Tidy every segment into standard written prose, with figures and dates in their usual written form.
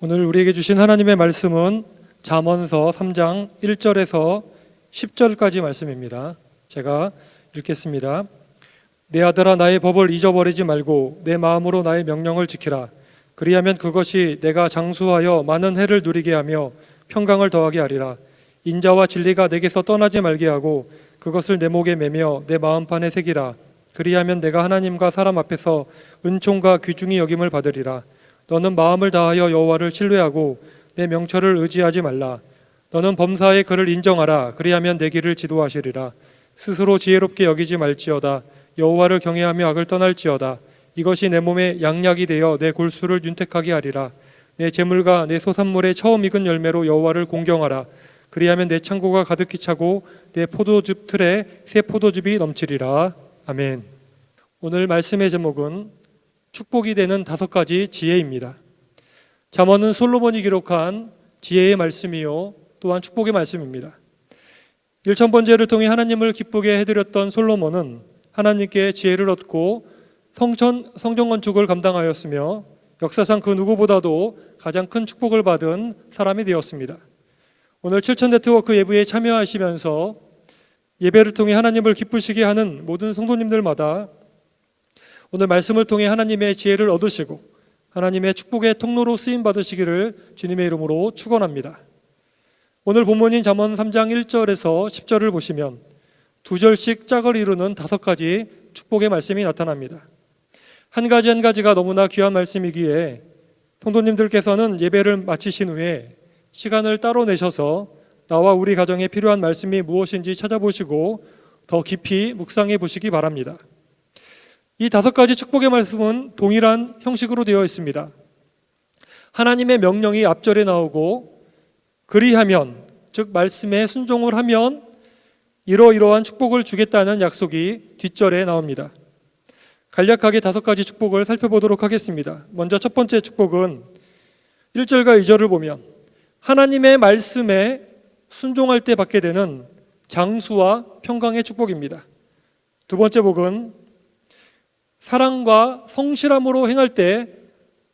오늘 우리에게 주신 하나님의 말씀은 잠언서 3장 1절에서 10절까지 말씀입니다. 제가 읽겠습니다. 내 아들아, 나의 법을 잊어버리지 말고 내 마음으로 나의 명령을 지키라. 그리하면 그것이 내가 장수하여 많은 해를 누리게 하며 평강을 더하게 하리라. 인자와 진리가 내게서 떠나지 말게 하고 그것을 내 목에 매며 내 마음판에 새기라. 그리하면 내가 하나님과 사람 앞에서 은총과 귀중히 여김을 받으리라. 너는 마음을 다하여 여호와를 신뢰하고 내 명철을 의지하지 말라. 너는 범사의 그를 인정하라. 그리하면 내 길을 지도하시리라. 스스로 지혜롭게 여기지 말지어다. 여호와를 경외하며 악을 떠날지어다. 이것이 내 몸에 양약이 되어 내 골수를 윤택하게 하리라. 내 재물과 내 소산물의 처음 익은 열매로 여호와를 공경하라. 그리하면 내 창고가 가득히 차고 내 포도즙 틀에 새 포도즙이 넘치리라. 아멘. 오늘 말씀의 제목은 축복이 되는 5가지 지혜입니다. 잠언은 솔로몬이 기록한 지혜의 말씀이요 또한 축복의 말씀입니다. 1000번제를 통해 하나님을 기쁘게 해드렸던 솔로몬은 하나님께 지혜를 얻고 성전 건축을 감당하였으며 역사상 그 누구보다도 가장 큰 축복을 받은 사람이 되었습니다. 오늘 7000네트워크 예배에 참여하시면서 예배를 통해 하나님을 기쁘시게 하는 모든 성도님들마다 오늘 말씀을 통해 하나님의 지혜를 얻으시고 하나님의 축복의 통로로 쓰임 받으시기를 주님의 이름으로 축원합니다. 오늘 본문인 잠언 3장 1절에서 10절을 보시면 2절씩 짝을 이루는 5가지 축복의 말씀이 나타납니다. 한 가지 한 가지가 너무나 귀한 말씀이기에 성도님들께서는 예배를 마치신 후에 시간을 따로 내셔서 나와 우리 가정에 필요한 말씀이 무엇인지 찾아보시고 더 깊이 묵상해 보시기 바랍니다. 이 5가지 축복의 말씀은 동일한 형식으로 되어 있습니다. 하나님의 명령이 앞절에 나오고 그리하면, 즉 말씀에 순종을 하면 이러이러한 축복을 주겠다는 약속이 뒷절에 나옵니다. 간략하게 5가지 축복을 살펴보도록 하겠습니다. 먼저 첫 번째 축복은 1절과 2절을 보면 하나님의 말씀에 순종할 때 받게 되는 장수와 평강의 축복입니다. 두 번째 복은 사랑과 성실함으로 행할 때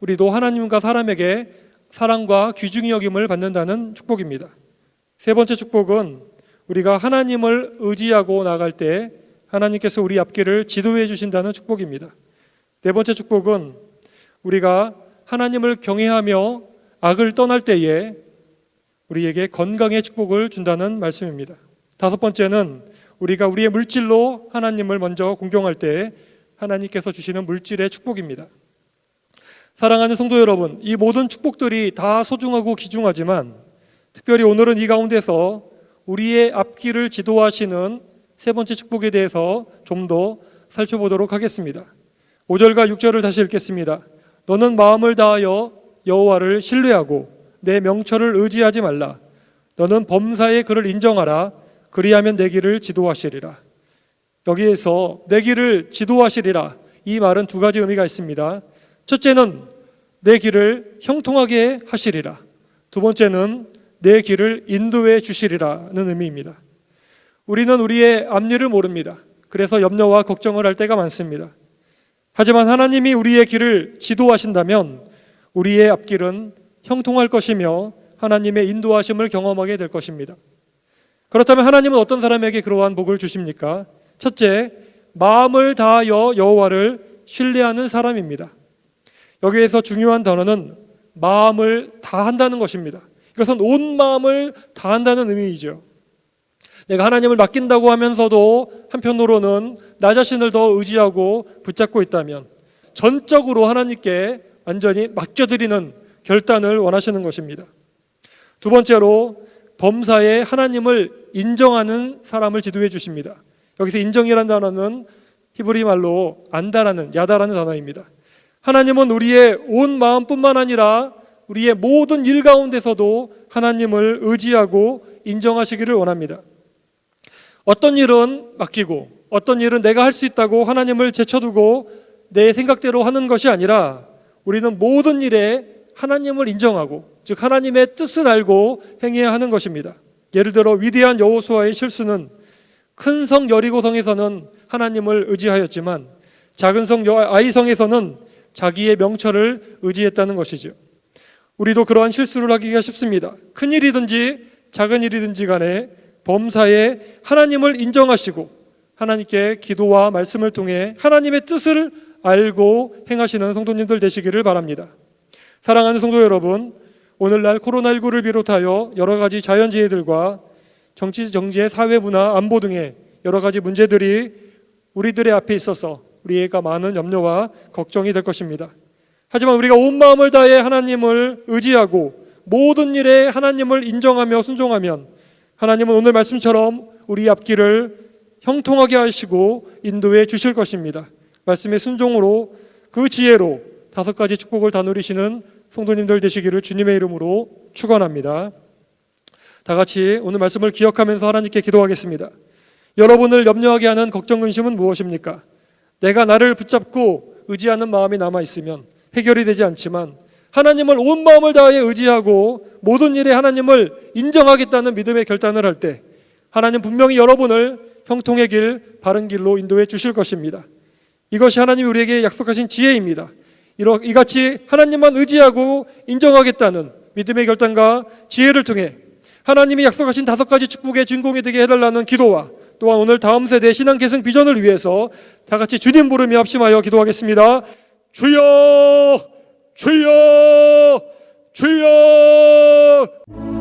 우리도 하나님과 사람에게 사랑과 귀중히 여김을 받는다는 축복입니다. 세 번째 축복은 우리가 하나님을 의지하고 나갈 때 하나님께서 우리 앞길을 지도해 주신다는 축복입니다. 네 번째 축복은 우리가 하나님을 경외하며 악을 떠날 때에 우리에게 건강의 축복을 준다는 말씀입니다. 5번째는 우리가 우리의 물질로 하나님을 먼저 공경할 때 하나님께서 주시는 물질의 축복입니다. 사랑하는 성도 여러분, 이 모든 축복들이 다 소중하고 귀중하지만 특별히 오늘은 이 가운데서 우리의 앞길을 지도하시는 세 번째 축복에 대해서 좀 더 살펴보도록 하겠습니다. 5절과 6절을 다시 읽겠습니다. 너는 마음을 다하여 여호와를 신뢰하고 내 명철을 의지하지 말라. 너는 범사의 그를 인정하라. 그리하면 내 길을 지도하시리라. 여기에서 내 길을 지도하시리라, 이 말은 2가지 의미가 있습니다. 첫째는 내 길을 형통하게 하시리라. 두 번째는 내 길을 인도해 주시리라는 의미입니다. 우리는 우리의 앞일을 모릅니다. 그래서 염려와 걱정을 할 때가 많습니다. 하지만 하나님이 우리의 길을 지도하신다면 우리의 앞길은 형통할 것이며 하나님의 인도하심을 경험하게 될 것입니다. 그렇다면 하나님은 어떤 사람에게 그러한 복을 주십니까? 첫째, 마음을 다하여 여호와를 신뢰하는 사람입니다. 여기에서 중요한 단어는 마음을 다한다는 것입니다. 이것은 온 마음을 다한다는 의미이죠. 내가 하나님을 맡긴다고 하면서도 한편으로는 나 자신을 더 의지하고 붙잡고 있다면 전적으로 하나님께 완전히 맡겨드리는 결단을 원하시는 것입니다. 두 번째로 범사에 하나님을 인정하는 사람을 지도해 주십니다. 여기서 인정이라는 단어는 히브리 말로 안다라는, 야다라는 단어입니다. 하나님은 우리의 온 마음뿐만 아니라 우리의 모든 일 가운데서도 하나님을 의지하고 인정하시기를 원합니다. 어떤 일은 맡기고 어떤 일은 내가 할 수 있다고 하나님을 제쳐두고 내 생각대로 하는 것이 아니라 우리는 모든 일에 하나님을 인정하고, 즉 하나님의 뜻을 알고 행해야 하는 것입니다. 예를 들어 위대한 여호수아의 실수는 큰 성 여리고성에서는 하나님을 의지하였지만 작은 성 아이성에서는 자기의 명철을 의지했다는 것이죠. 우리도 그러한 실수를 하기가 쉽습니다. 큰 일이든지 작은 일이든지 간에 범사에 하나님을 인정하시고 하나님께 기도와 말씀을 통해 하나님의 뜻을 알고 행하시는 성도님들 되시기를 바랍니다. 사랑하는 성도 여러분, 오늘날 코로나19를 비롯하여 여러 가지 자연재해들과 정치, 경제, 사회, 문화, 안보 등의 여러 가지 문제들이 우리들의 앞에 있어서 우리가 많은 염려와 걱정이 될 것입니다. 하지만 우리가 온 마음을 다해 하나님을 의지하고 모든 일에 하나님을 인정하며 순종하면 하나님은 오늘 말씀처럼 우리 앞길을 형통하게 하시고 인도해 주실 것입니다. 말씀의 순종으로 그 지혜로 5가지 축복을 다 누리시는 성도님들 되시기를 주님의 이름으로 축원합니다. 다 같이 오늘 말씀을 기억하면서 하나님께 기도하겠습니다. 여러분을 염려하게 하는 걱정, 근심은 무엇입니까? 내가 나를 붙잡고 의지하는 마음이 남아있으면 해결이 되지 않지만 하나님을 온 마음을 다해 의지하고 모든 일에 하나님을 인정하겠다는 믿음의 결단을 할 때 하나님 분명히 여러분을 형통의 길, 바른 길로 인도해 주실 것입니다. 이것이 하나님이 우리에게 약속하신 지혜입니다. 이같이 하나님만 의지하고 인정하겠다는 믿음의 결단과 지혜를 통해 하나님이 약속하신 5가지 축복의 주인공이 되게 해달라는 기도와 또한 오늘 다음 세대 신앙 계승 비전을 위해서 다 같이 주님 부르며 합심하여 기도하겠습니다. 주여, 주여, 주여.